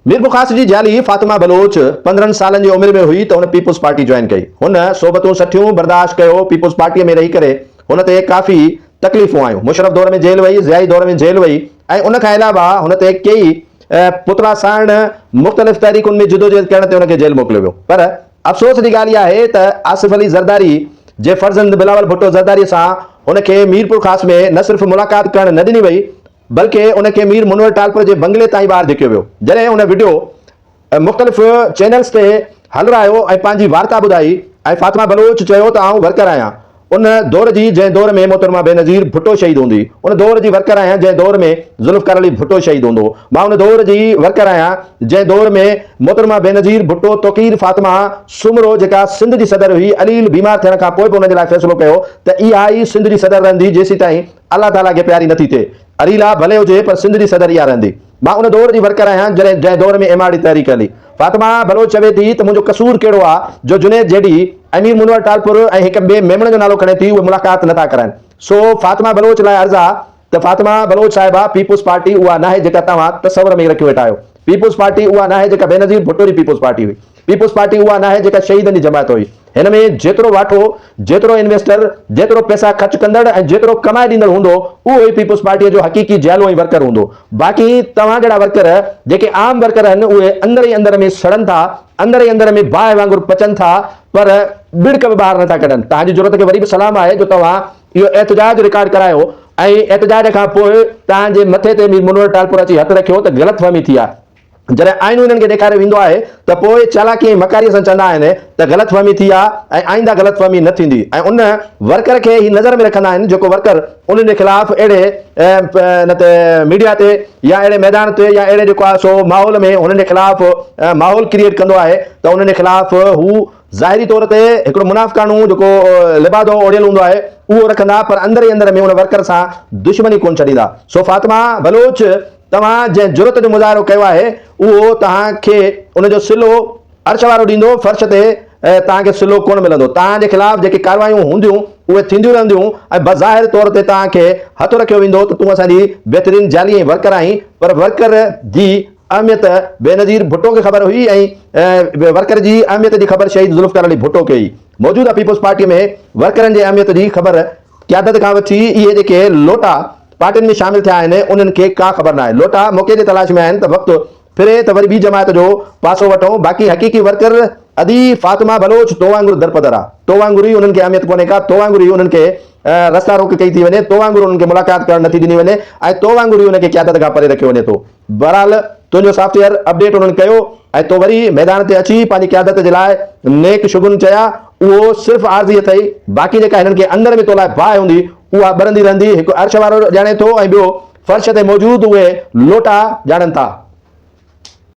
मीरपुर ख़ास जी ज़ाली फातिमा बलोच 15 सालनि जी उमिरि में हुई तो हुन पीपुल्स पार्टी ज्वाइन कई। हुन सोबतूं सठियूं बर्दाश्त कयो। पीपुल्स पार्टीअ में रही करे हुन ते काफ़ी तकलीफ़ूं आयूं। मुशरफ दौर में जेल वई, ज़ियाई दौर में जेल वई ऐं उन खां अलावा हुन ते कई पुतला साण मुख़्तलिफ़ तहरीकुनि में जिदोजहद करण ते हुनखे जेल मोकिलियो वियो। पर अफ़सोस जी ॻाल्हि इहा आहे त आसिफ अली ज़रदारी जे फर्ज़ंद बिलावल भुट्टो ज़रदारी सां हुनखे मीरपुर ख़ास में न सिर्फ़ मुलाक़ात करण न ॾिनी वई बल्कि उनखे मीर मुनवर टालपुर जे बंगले ताईं ॿाहिरि धिकियो वियो। जॾहिं उन वीडियो मुख़्तलिफ़ चैनल्स ते हलरायो ऐं पंहिंजी वार्ता ॿुधाई ऐं फातिमा बलोच चयो त आउं वर्कर आहियां उन दौर जी जंहिं दौर में मोहतरमा बेनज़ीर भुट्टो शहीद हूंदी, उन दौर जी वर्कर आहियां जंहिं दौर में ज़ुल्फ़िकार अली भुट्टो शहीद हूंदो। मां उन दौर जी वर्कर आहियां जंहिं दौर में मोहतरमा बेनज़ीर भुट्टो तोक़ीर फातिमा सुमरो जेका सिंध जी सदर हुई, अलील बीमार थियण खां पोइ हुन जे लाइ फ़ैसिलो कयो त इहा ई सिंध जी सदर रहंदी जेसीं ताईं अल्लाह ताला खे प्यारी नथी थिए। अलीला भले हुजे पर सिंध जी सदर इहा रहंदी। मां उन दौर जी वर्कर आहियां जंहिं दौर में एमआरडी तहरीक हली। फातिमा बलोच चवे थी त मुंहिंजो कसूर कहिड़ो आहे जो जुनैद जेडी अमीर मुनवर टालपुर ऐं हिक ॿिए मेमण जो नालो खणे थी उहे मुलाक़ात नथा कराइनि। सो फातिमा बलोच लाइ अर्ज़ु आहे त फातिमा बलोच साहिबा पीपुल्स पार्टी उहा नाहे जेका तव्हां तसवर में रखी वेठा आहियो। पीपुल्स पार्टी उहा नाहे जेका बेनज़ीर भुट्टो जी पीपुल्स पार्टी हुई। पीपुल्स पार्टी उहा नाहे जेका शहीदनि जी जमायत हुई। हिन में जेतिरो वाठो, जेतिरो इन्वेस्टर, जेतिरो पैसा ख़र्च कंदड़ ऐं जेतिरो कमाए ॾींदड़ हूंदो उहो ई पीपुल्स पार्टीअ जो हक़ीक़ी जैलो ऐं वर्कर हूंदो। बाक़ी तव्हां जहिड़ा वर्कर जेके आम वर्कर आहिनि उहे अंदर ई अंदर में सड़नि था, अंदर ई अंदर में बाहि वांगुरु पचनि था पर बिड़क बि ॿाहिरि नथा कढनि। तव्हांजी ज़रूरत खे वरी बि सलाम आहे जो तव्हां इहो एहतजाज रिकॉर्ड करायो ऐं एहतजाज खां पोइ तव्हांजे मथे ते मीर मुनवर टालपुर अची हथु रखियो त ग़लतफ़हमी थी आहे। जॾहिं आइनू इन्हनि खे ॾेखारियो वेंदो आहे त पोइ चालाकी ऐं मकारीअ सां चवंदा आहिनि त ग़लतफ़हमी थी आहे ऐं आईंदा ग़लतफ़हमी न थींदी ऐं उन वर्कर खे ही नज़र में रखंदा आहिनि जेको वर्कर उन्हनि जे ख़िलाफ़ अहिड़े न त मीडिया ते या अहिड़े मैदान ते या अहिड़े जेको आहे सो माहौल में हुननि जे ख़िलाफ़ माहौल क्रिएट कंदो आहे त उन्हनि जे ख़िलाफ़ हू ज़ाहिरी तौर ते हिकिड़ो मुनाफ़िकानू जेको लिबादो ओढ़ियल हूंदो आहे उहो रखंदा पर अंदर ई अंदर में उन वर्कर सां दुश्मनी कोन छॾींदा। सो फातिमा बलोच तव्हां जंहिं ज़रूरत जो मुज़ाहिरो कयो आहे उहो तव्हांखे उनजो सिलो अर्श वारो ॾींदो, फ़र्श ते तव्हांखे सिलो कोन मिलंदो। तव्हांजे ख़िलाफ़ जेके कार्रवायूं हूंदियूं उहे थींदियूं रहंदियूं ऐं बज़ाहिर तौर ते तव्हांखे हथु रखियो वेंदो त तूं असांजी बहितरीन जाली ऐं वर्कर आहीं। पर वर्कर जी अहमियत बेनज़ीर भुट्टो खे ख़बर हुई ऐं वर्कर जी अहमियत जी ख़बर शहीद ज़ुल्फ़िकार अली भुट्टो खे हुई। मौजूदा पीपुल्स पार्टीअ में वर्करनि जी अहमियत जी ख़बर क़यादत खां वठी इहे जेके लोटा पार्टियुनि में शामिल थिया आहिनि उन्हनि खे का ख़बर न आहे। लोटा मौक़े जे तलाश में आहिनि त वक़्तु फिरे त वरी ॿी जमायत जो पासो वठूं। बाक़ी हक़ीक़ी वर्कर अदी फातिमा बलोच तो वांगुरु दरपदर आहे। तो वांगुरु ई उन्हनि खे अहमियत कोन्हे का, तो वांगुरु ई उन्हनि खे रस्ता रोक कई थी वञे, तो वांगुरु उन्हनि खे मुलाक़ात करणु नथी ॾिनी वञे ऐं तो वांगुरु ई उनखे क़यादत खां परे रखियो वञे थो। बहरहाल तुंहिंजो सॉफ्टवेयर अपडेट उन्हनि कयो ऐं तो वरी मैदान ते अची पंहिंजी क़यादत जे लाइ नेक शुगुन चया उहो सिर्फ़ु आर्ज़ी अथई। बाक़ी जेका हिननि खे अंदर में तो लाइ बाहि हूंदी उहा ॿरंदी रहंदी। हिकु अर्श वारो ॼाणे थो ऐं ॿियो फर्श ते मौजूदु उहे लोटा ॼाणनि था।